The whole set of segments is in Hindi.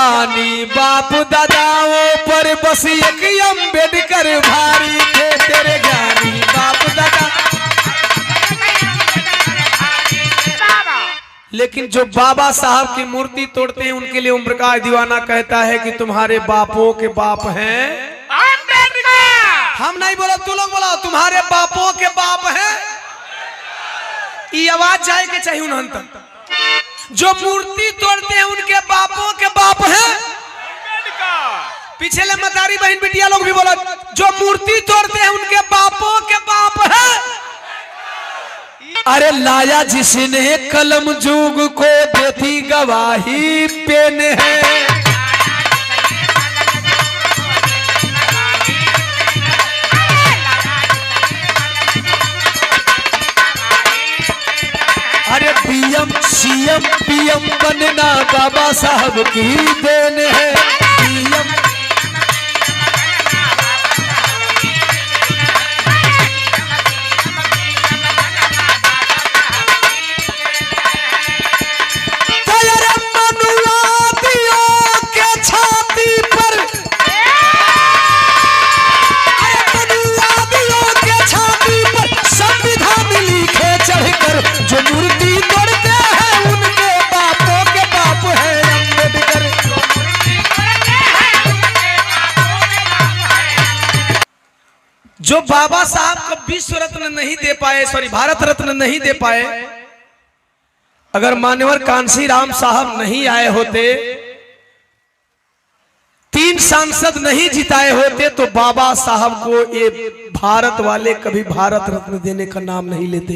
ज्ञानी बाप दादाओं पर बस एक अम्बेडकर भारी थे। तेरे ज्ञानी बाप दादा। लेकिन जो बाबा साहब की मूर्ति तोड़ते हैं उनके लिए ओम प्रकाश दीवाना कहता है कि तुम्हारे बापों के बाप हैं अम्बेडकर। हम नहीं बोला, तू लोग बोला तुम्हारे बापों के बाप हैं। ये आवाज जाए के चाहिए उन्होंने तक। जो मूर्ति तोड़ते हैं उनके बापों के बाप हैं अम्बेडकर। पिछले मतारी बहन बिटिया लोग भी बोला जो मूर्ति तोड़ते हैं उनके बापों के बाप हैं। अरे लाया जिसने कलम जुग को देती गवाही पेन है। अरे डीएम सीएम पीएम बनना बाबा साहब की देन है। डीएम जो मूर्ति तोड़ते हैं उनके बापों के बाप हैं अम्बेडकर। जो बाबा साहब को विश्व रत्न नहीं दे पाए, सॉरी भारत रत्न नहीं दे पाए, अगर मान्यवर कांसी राम साहब नहीं आए होते, 3 सांसद नहीं जिताए होते तो बाबा साहब को ये भारत वाले कभी भारत रत्न देने का नाम नहीं लेते।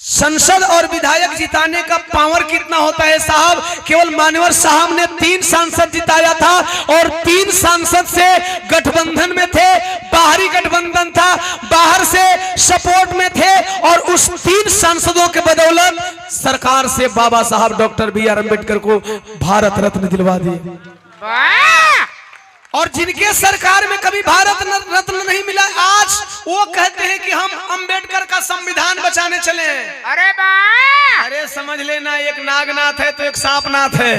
संसद और विधायक जिताने का पावर कितना होता है साहब? केवल मान्यवर साहब ने 3 सांसद जिताया था और 3 सांसद से गठबंधन में थे, बाहरी गठबंधन था, बाहर से सपोर्ट में थे और उस 3 सांसदों के बदौलत सरकार से बाबा साहब डॉक्टर बी आर अम्बेडकर को भारत रत्न दिलवा दिए। और जिनके सरकार में कभी भारत रत्न नहीं मिला, आज वो कहते हैं कि हम अंबेडकर का संविधान बचाने चले हैं। अरे बा, अरे समझ लेना, एक नागनाथ है तो एक सांपनाथ है,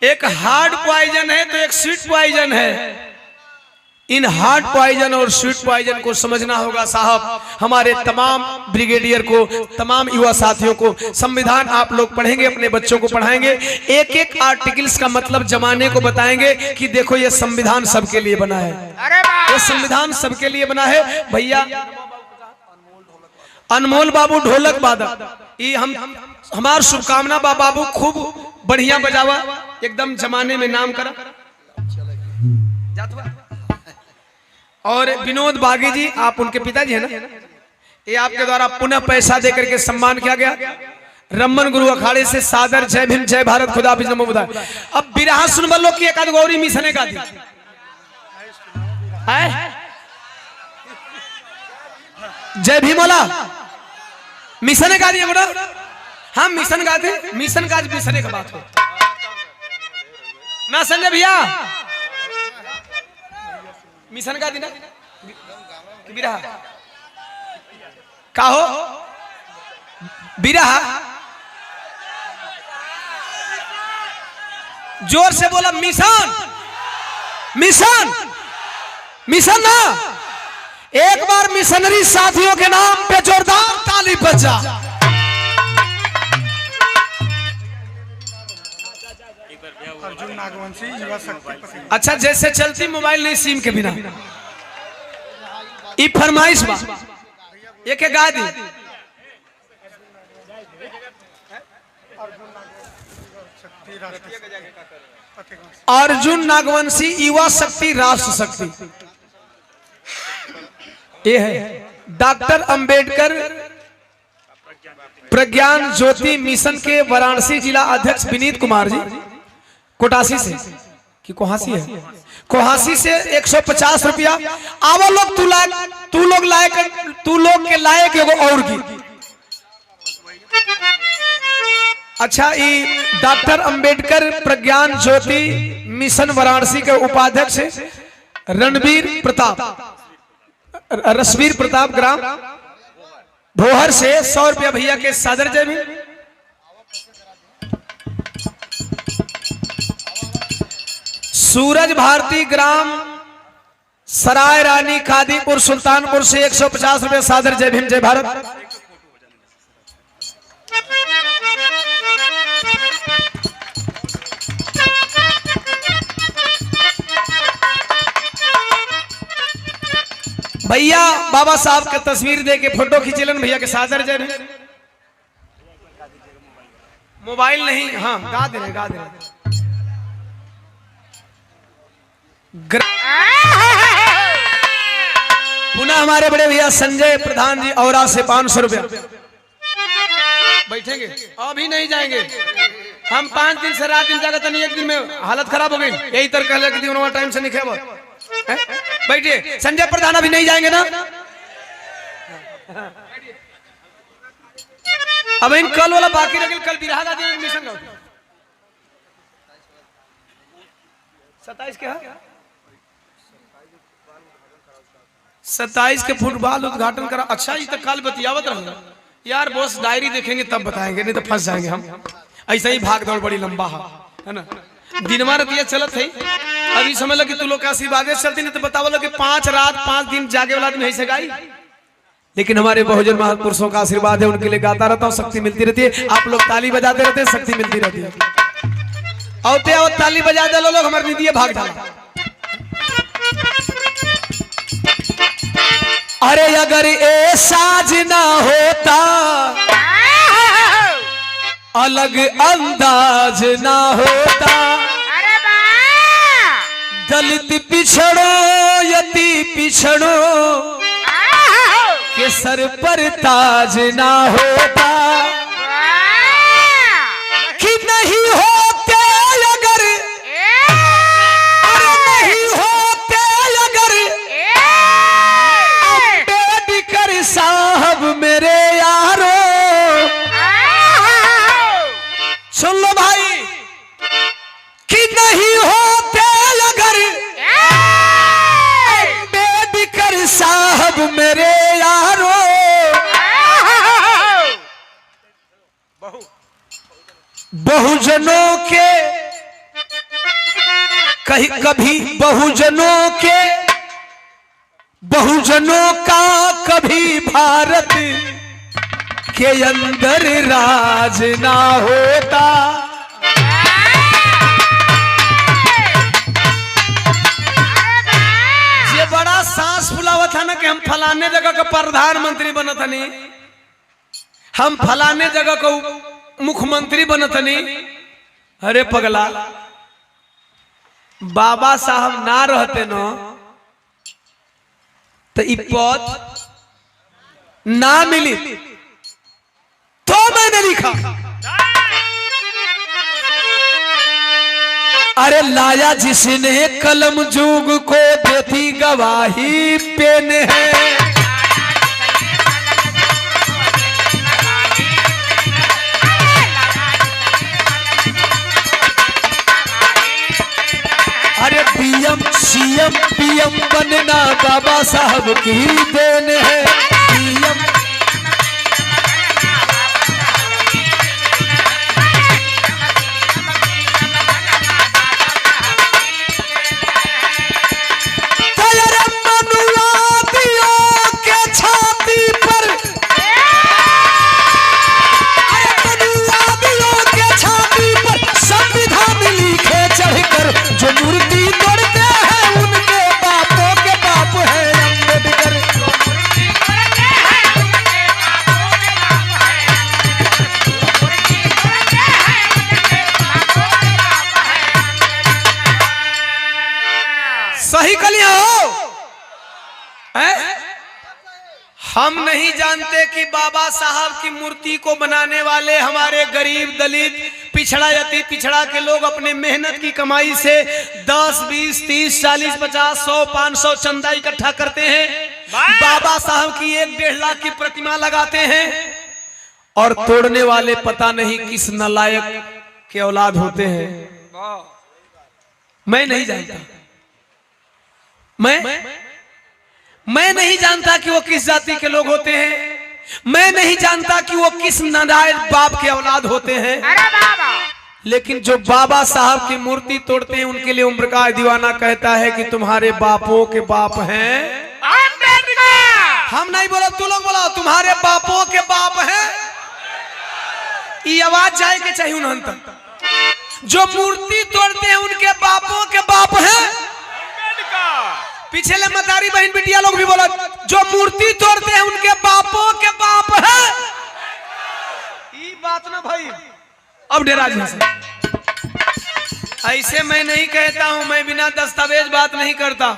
एक हार्ड पॉइजन है तो एक स्वीट पॉइजन है। इन हार्ड पॉइजन और स्वीट पॉइजन को समझना होगा साहब। हमारे तमाम ब्रिगेडियर को, तमाम युवा साथियों को संविधान आप लोग पढ़ेंगे, अपने बच्चों को पढ़ाएंगे, एक एक आर्टिकल्स का मतलब जमाने को बताएंगे कि देखो ये संविधान सबके लिए बना है, ये संविधान सबके लिए बना है। भैया अनमोल बाबू ढोलक वादक, ये हमार शुभकामना बा बाबू, खूब बढ़िया बजावा, एकदम जमाने में नाम करा। और विनोद बागी जी, आप उनके पिताजी है ना, ये आपके द्वारा पुनः पैसा देकर के सम्मान किया गया। रमन गुरु अखाड़े से सादर जय भीम, जय भारत, खुदा हाफिज, नमो बुद्धाय। अब बिरहा सुन बलो की एक गौरी मिसने का दी जय भीमोला मिशन गा दिया बोला। हम मिशन गाते, मिशन का मिशने का बात हो ना संजय भैया। मिशन का दिन बिरहा का हो, बिरहा जोर से बोला, मिशन मिशन मिशन ना। एक बार मिशनरी साथियों के नाम पे जोरदार ताली बजा। अर्जुन नागवंशी युवा शक्ति। अच्छा, जैसे चलती मोबाइल नहीं सिम के बिना, ई फरमाइश बा, एक गा दी। अर्जुन नागवंशी युवा शक्ति राष्ट्र शक्ति, ये है डॉक्टर अंबेडकर प्रज्ञान ज्योति मिशन के वाराणसी जिला अध्यक्ष विनीत कुमार जी, कोटासी से कि कोहासी है, कोहासी से 150 रुपया। आवो लोग, तू लोग के लायक एगो और गीत। अच्छा, ये डॉक्टर अंबेडकर प्रज्ञान ज्योति मिशन वाराणसी के उपाध्यक्ष रसवीर प्रताप ग्राम भोहर से 100 रुपया भैया के सादर जय भीम। सूरज भारती ग्राम सराय रानी कादीपुर सुल्तानपुर से 150 रुपए सादर। जय भीम जय भारत। भैया बाबा साहब के तस्वीर दे के फोटो खींचलन भैया के सादर। जय भीम। मोबाइल नहीं, हाँ गा दे रहे। पुनः हमारे बड़े भैया संजय प्रधान जी औरा से 500 रुपया। बैठेंगे? अभी नहीं जाएंगे हम। 5 दिन से रात दिन जाकर तनी एक दिन में हालत खराब हो गई। यही तरह कहले कि दिन टाइम से नहीं खेबो। बैठिए संजय प्रधान, अभी नहीं जाएंगे ना? अब इन कल वाला बाकी रह गया। कल बिरहा दादी एडमिशन का 27 के है 27 के फुटबॉल उद्घाटन करा। अच्छा ये तो कल बतियावत रहेगा यार। बॉस डायरी देखेंगे तब बताएंगे, नहीं तो फंस जाएंगे हम। ऐसा ही भाग दौड़ बड़ी लंबा है ना। दिन रतिया चलत है। अभी समझ लो कि तू लोग का आशीर्वाद चलती नहीं तो बताओ कि 5 रात 5 दिन जागे वाला आदमी ऐसे गाई। लेकिन हमारे बहुजन महापुरुषों का आशीर्वाद है, उनके लिए गाता रहता हूँ, शक्ति मिलती रहती है। आप लोग ताली बजाते रहते हैं, शक्ति मिलती रहती है। और ताली बजा दे लोग हमारे निधि भाग डाला। अरे अगर ये साज ना होता, अलग अंदाज ना होता, दलित पिछड़ो यति पिछड़ो के सर पर ताज ना होता, कि नहीं होते अगर, अरे नहीं होते अगर अम्बेडकर साहब मेरे यारो। सुन लो भाई, कि नहीं होते अगर अम्बेडकर साहब मेरे यारो। बहुजनों के कभी बहुजनों के, बहुजनों का कभी भारत के अंदर राज ना होता। ये बड़ा सांस फुलावा था ना कि हम फलाने जगह का प्रधानमंत्री बनत नहीं, हम फलाने जगह को मुख्यमंत्री बनत नहीं। अरे पगला, बाबा साहब ना रहते न तो ई पद ना मिली। तो मैंने लिखा, अरे लाया जिसने कलम जुग को देती गवाही पेन है। अरे पीएम सीएम पीएम बनना बाबा साहब की देन है। पीएम जो मूर्ति तोड़ते हैं उनके बापों के बाप है अम्बेडकर। सही कलिया हो। हम नहीं जानते कि बाबा साहब की मूर्ति को बनाने वाले हमारे गरीब दलित पिछड़ा यति पिछड़ा के लोग अपने मेहनत की कमाई से 10, 20, 30, 40, 50, 100, 500 चंदा इकट्ठा करते हैं। बाबा साहब की 1-1.5 लाख की प्रतिमा लगाते हैं और तोड़ने वाले पता नहीं किस नालायक के औलाद होते हैं। मैं नहीं जानता, मैं नहीं जानता कि वो किस जाति के लोग होते हैं। मैं नहीं जानता कि वो किस नालायक बाप के औलाद होते हैं। लेकिन जो बाबा साहब की मूर्ति तोड़ते हैं उनके लिए ओम प्रकाश दीवाना कहता है कि तुम्हारे बापों के बाप हैं हम नहीं बोला, तू लोग बोला तुम्हारे बापों के बाप हैं। ये आवाज जाए के चाहिए उन्होंने तक। जो मूर्ति तोड़ते हैं उनके बापों के बाप हैं। पिछले मतारी बहन बिटिया लोग भी बोला जो मूर्ति तोड़ते हैं उनके बापों के बाप हैं। ये बात ना भाई, अब डेरा जी से ऐसे मैं नहीं कहता हूं, मैं बिना दस्तावेज बात नहीं करता,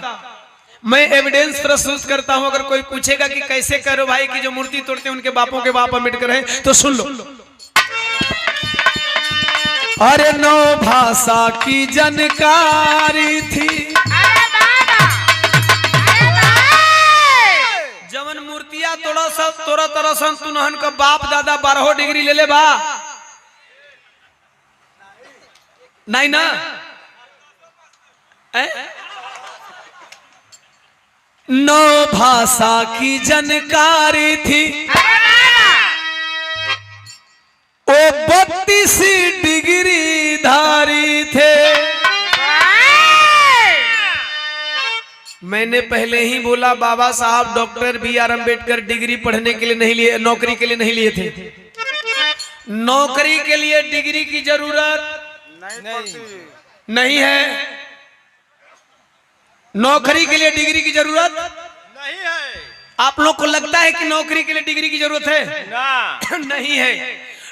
मैं एविडेंस प्रस्तुत करता हूं। अगर कोई पूछेगा कि कैसे करो भाई कि जो मूर्ति तोड़ते हैं उनके बापों के बाप अम्बेडकर हैं, तो सुन लो। अरे नौ भाषा की जानकारी थी, जवन मूर्तिया तोड़ा सब तोरा तरह सन तुनहन का बाप दादा 12 डिग्री ले ले बा नहीं ना। नौ भाषा की जानकारी थी, ओ 32 डिग्री धारी थे। मैंने पहले ही बोला बाबा साहब डॉक्टर BR अम्बेडकर डिग्री पढ़ने के लिए नहीं लिए, नौकरी के लिए नहीं लिए थे। नौकरी के लिए डिग्री की जरूरत नहीं है, नौकरी के लिए डिग्री की जरूरत नहीं है। आप लोग को लगता है कि नौकरी के लिए डिग्री की जरूरत है ना? नहीं है।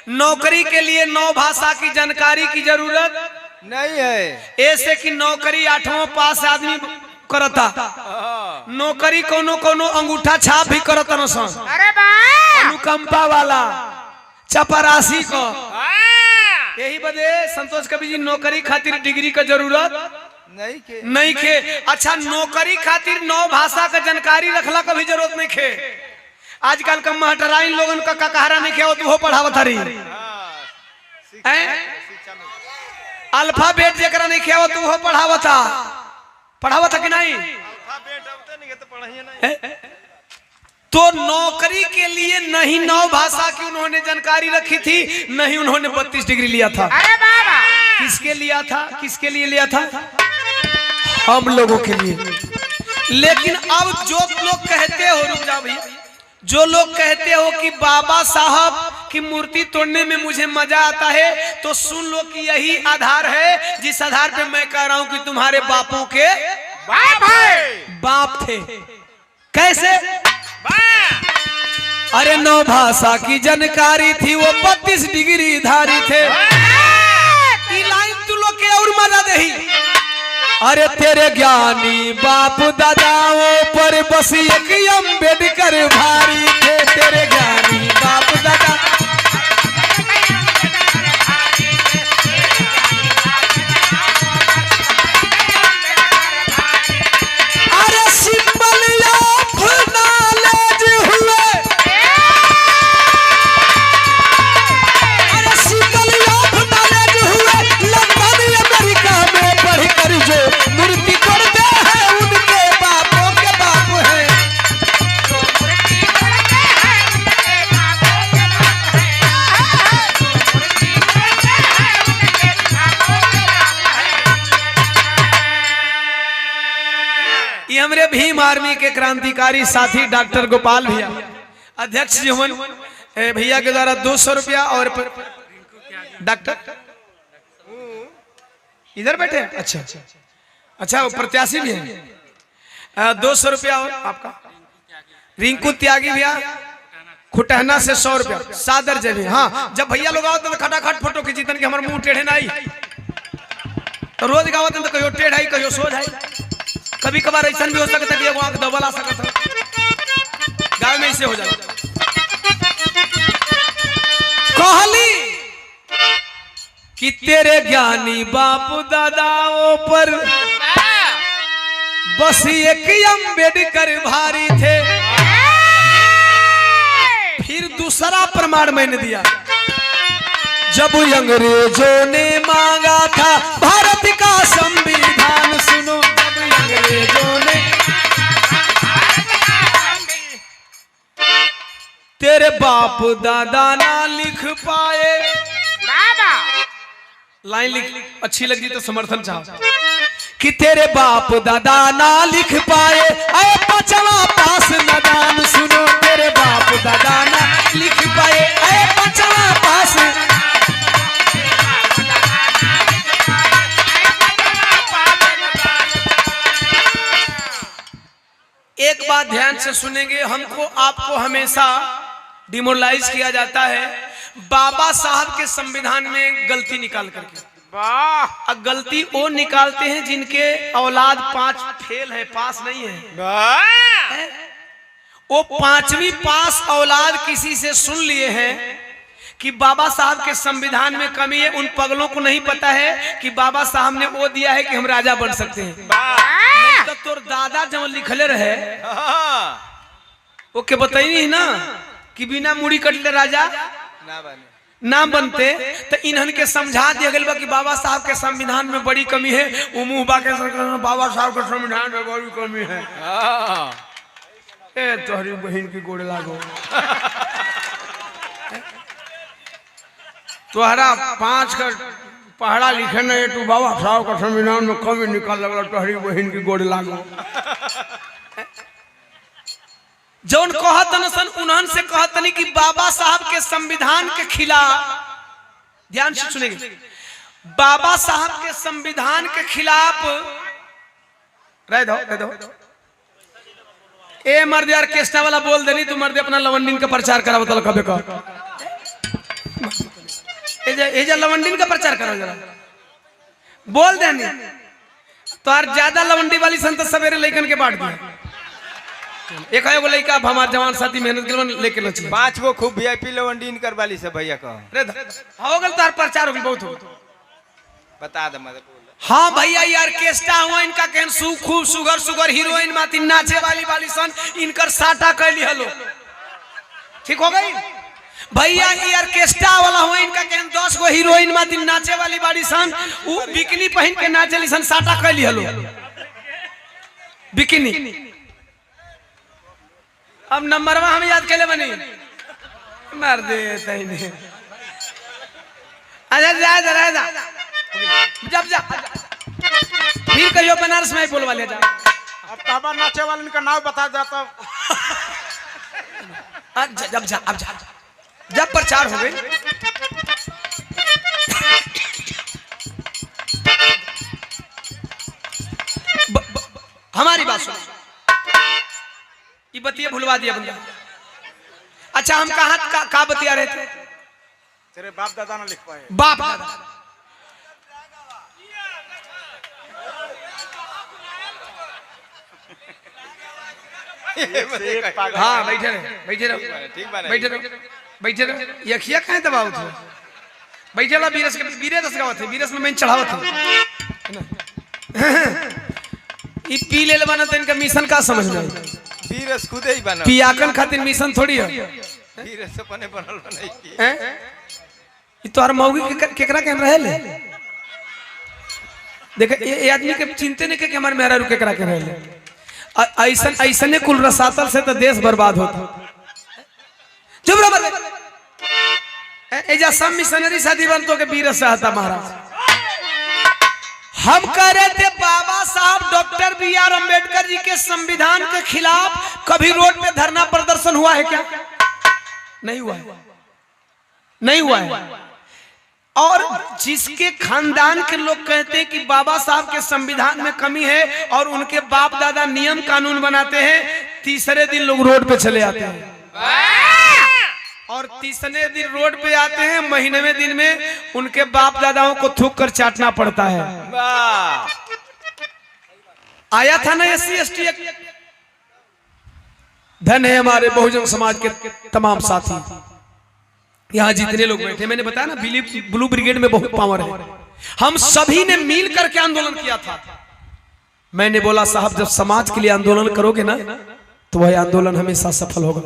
नौकरी के लिए 9 भाषा की जानकारी की जरूरत नहीं है। ऐसे कि नौकरी 8वां पास आदमी करता, नौकरी कोनो कोनो अंगूठा छाप भी करता न सन। अरे अनुकंपा वाला चपरासी को यही बदे संतोष कवि जी नौकरी खातिर डिग्री का जरूरत नहीं खे। अच्छा नौकरी खातिर 9 भाषा का जानकारी रखला का भी जरूरत नहीं खे। आजकल का महटराइन लोगन का कहारा नहीं खे, तो पढ़ावत हरी अल्फाबेट जरा नहीं खे तो वो पढ़ावत कि नहीं। तो नौकरी के लिए नहीं 9 भाषा की उन्होंने जानकारी रखी थी, नहीं उन्होंने 32 डिग्री लिया था। अरे बाबा किसके लिया था, किसके लिए लिया था? हम लोगों के लिए। लेकिन अब जो लोग कहते हो, रुक जाओ भैया, जो लोग कहते हो कि बाबा साहब की मूर्ति तोड़ने में मुझे मजा आता है, तो सुन लो कि यही आधार है जिस आधार पे मैं कह रहा हूं कि तुम्हारे बापों के बाप थे। कैसे? अरे 9 भाषा की जानकारी थी, वो 32 डिग्री धारी थे। लाइन तू लोग के और मजा दही। अरे तेरे ज्ञानी बाप दादाओं पर बस एक अम्बेडकर भारी थे। तेरे ज्ञानी बाप दादा हमरे भीम आर्मी के क्रांतिकारी साथी डॉक्टर गोपाल भैया अध्यक्ष जीवन भैया के द्वारा 200 रुपया और डॉक्टर इधर बैठे। अच्छा अच्छा वो प्रत्याशी भी है। 200 रुपया और आपका रिंकू त्यागी भैया खुटहना से 100 रुपया सादर जब। हाँ जब भैया लोग आवत तो खटाखट फोटो खींची तन के हमारे मुंह टेढ़े ना आई, तो रोज गावत तो कहियो टेढ़ आई कहियो सोझ आई। कभी कभार ऐसा भी हो सकता है कि एगो आंख दबल आ सकता है, गाँव में ऐसे हो जाए। कहली कि तेरे ज्ञानी बाप दादाओं पर बस एक अम्बेडकर भारी थे। फिर दूसरा प्रमाण मैंने दिया, जब अंग्रेजों ने मांगा था भारत का संविधान। सुनो, जब अंग्रेजों ने तेरे बाप दादा ना लिख पाए, लाइन लिख अच्छी लगी तो समर्थन चाहो कि तेरे बाप दादा ना लिख पाए अरे पांचवा पास नादान सुनो तेरे बाप दादा ना लिख पाए अरे पांचवा पास। एक बात ध्यान से सुनेंगे, हमको आपको हमेशा डिमोरलाइज किया जाता है बाबा साहब के संविधान में गलती निकाल करके। वाह, गलती वो निकालते हैं जिनके औलाद 5 फेल है, पास नहीं है। वो 5वीं पास औलाद किसी से सुन लिए हैं कि बाबा साहब के संविधान में कमी है। उन पगलों को नहीं पता है कि बाबा साहब ने वो दिया है कि हम राजा बन सकते हैं। नहीं तो तोर दादा जब लिखले रहे वो के बताई ना कि बिना मुड़ी कटले राजा ना बनते, तो इन्हन के समझा दिया गया कि बाबा साहब के संविधान में बड़ी कमी है। वो मुंहबा के बाबा साहब के संविधान में बड़ी कमी है। ए तोहरी बहन की गोड़ लागो तोहरा 5 का पहाड़ा लिखे न तू बाबा साहब का संविधान में कमी निकाल लगा, तोहरी बहन की गोड़ लागो। जौन कहतन सन उन्हन से कहतनी कि बाबा साहब के संविधान के खिलाफ, ध्यान से सुनेंगे, बाबा साहब के संविधान के खिलाफ रह दो ए मर्द यार केस्टा वाला बोल देनी तू मर्द अपना लवंडीन का प्रचार करा बता कबे का एजा लवंडीन का प्रचार करो जरा बोल देनी तो यार ज्यादा लवंडी वाली संत सवेरे लेकर के बांट दिया। एक है वो लड़का हमारे जवान साथी मेहनत के लेके न 5 गो खूब वीआईपी लवंडीन कर वाली से भैया का हो गल तार प्रचार हो गल बहुत हो बता दे मत। हाँ भैया यार केस्टा हुआ इनका कहन खूब सुगर सुगर हीरोइन माती नाचे वाली सन इनकर साटा कैली हलो ठीक हो गई। भैया यार केस्टा वाला हुआ इनका कहन 10 गो हीरोइन माती नाचे वाली बाड़ी सन वो बिकनी पहन के नाचेली सन साटा कैली हलो बिकनी। अब नंबरवा हम याद कैले बनी मार दे तैने आजा जा जब जा फिर कहियो बनारस में बोलवा ले जा। अब तबा नाचे वाले का नाम बता जाता अब जा जब प्रचार हो गई हमारी बात सुन, ये बतिया भुलवा दिया बंदा। अच्छा हम कहा का बतिया रहे थे? तेरे बाप दादा ना लिख पाए। बाप दादा हाँ बैठे रहो बैठे रहो यखिया कहे दबाव थे बैठे ला बीरस के बीरे 10 गाँव थे बीरस में मैं चढ़ावा था ये पी ले बना तो इनका मिशन का समझ में बीरस खुद ही बना पियाकन खातिर मिशन थोड़ी है बीरस अपने बनल बनाई की ये तो हर मौगी केकरा के रहे ले देखे ये आदमी के चिंते नहीं के हमारे मेहरा रुके करा के रहे ले ऐसा ऐसने कुल रसातल से तो देश बर्बाद होता। चुप रहो एजा सब मिशनरी शादी बनतो के बीरस रहता महाराज। हम कह रहे थे बाबा साहब डॉक्टर B.R. अम्बेडकर जी के संविधान के खिलाफ कभी रोड पे धरना प्रदर्शन हुआ है क्या? नहीं हुआ है, नहीं हुआ है। और जिसके खानदान के लोग कहते हैं कि बाबा साहब के संविधान में कमी है और उनके बाप दादा नियम कानून बनाते हैं, तीसरे दिन लोग रोड पे चले आते हैं और तीसरे दिन रोड पे आते हैं, महीने दिन में उनके बाप दादाओं को थूक कर चाटना पड़ता है। आया था ना SC/ST एक्ट। धन है हमारे बहुजन समाज के तमाम साथी, यहाँ जितने लोग बैठे, मैंने बताया ना ब्लू ब्रिगेड में बहुत पावर है। हम सभी ने मिल करके आंदोलन किया था। मैंने बोला साहब जब समाज के लिए आंदोलन करोगे ना तो वह आंदोलन हमेशा सफल होगा।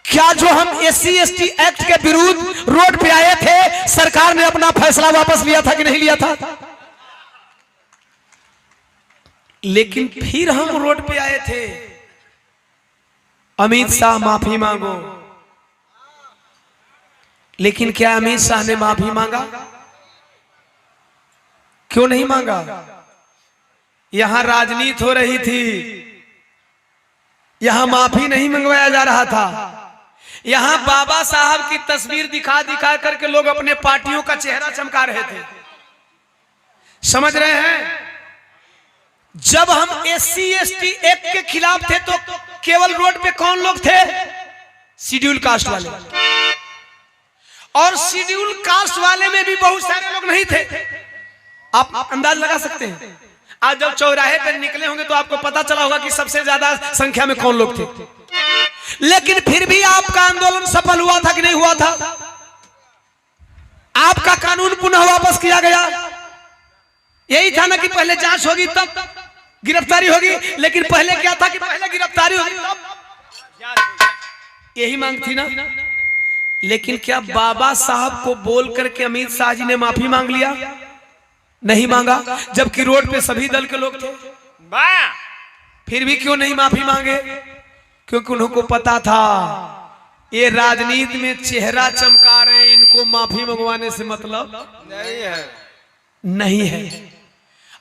क्या जो हम SC/ST एक्ट के विरुद्ध रोड पे आए थे सरकार ने अपना फैसला वापस लिया था कि नहीं लिया था? लेकिन फिर हम रोड पे आए थे, अमित शाह माफी मांगो, लेकिन क्या अमित शाह ने माफी मांगा? क्यों नहीं मांगा? यहां राजनीति हो रही थी, यहां माफी नहीं मंगवाया जा रहा था। यहां बाबा साहब की तस्वीर दिखा दिखा करके लोग अपने पार्टियों का चेहरा चमका रहे थे। समझ रहे हैं? जब हम SC ST एक्ट के खिलाफ थे तो केवल रोड पे कौन लोग थे? शेड्यूल कास्ट वाले। और शेड्यूल कास्ट वाले में भी बहुत सारे लोग नहीं थे। आप अंदाज लगा सकते हैं। आज जब चौराहे पर निकले होंगे तो आपको पता चला होगा कि सबसे ज्यादा संख्या में कौन लोग थे। लेकिन फिर भी आपका आंदोलन सफल हुआ था कि नहीं हुआ था? आपका कानून पुनः वापस किया गया। यही था ना कि पहले जांच होगी तब गिरफ्तारी होगी। लेकिन पहले क्या था कि पहले गिरफ्तारी होगी तब, यही मांग थी ना। लेकिन क्या बाबा साहब को बोल करके अमित शाह जी ने माफी मांग लिया? नहीं मांगा, जबकि रोड पे सभी दल के लोग थे। फिर भी क्यों नहीं माफी मांगे? क्योंकि उनको पता था ये राजनीति में चेहरा चमका रहे हैं, इनको माफी मंगवाने से मतलब नहीं है।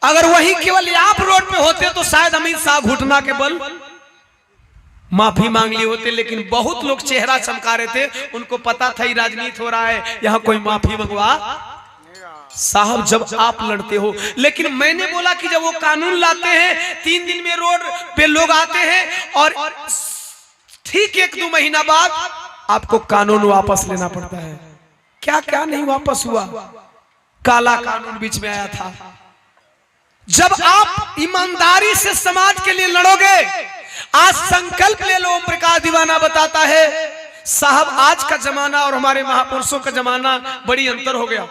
अगर वही केवल आप रोड पे होते तो शायद अमित शाह घुटना के बल माफी मांग लिए होते। लेकिन बहुत लोग चेहरा चमका रहे थे, उनको पता था ये राजनीति हो रहा है, यहां कोई माफी मंगवा साहब जब आप लड़ते हो। लेकिन मैंने बोला कि जब वो कानून लाते हैं 3 दिन में रोड पे लोग आते हैं और ठीक 1-2 महीना बाद आपको कानून वापस लेना पड़ता है। क्या क्या नहीं वापस हुआ? काला कानून बीच में आया था। जब आप ईमानदारी से समाज के लिए लड़ोगे, आज संकल्प ले लो। ओम प्रकाश दीवाना बताता है साहब आज का जमाना और हमारे महापुरुषों का जमाना बड़ी अंतर हो गया।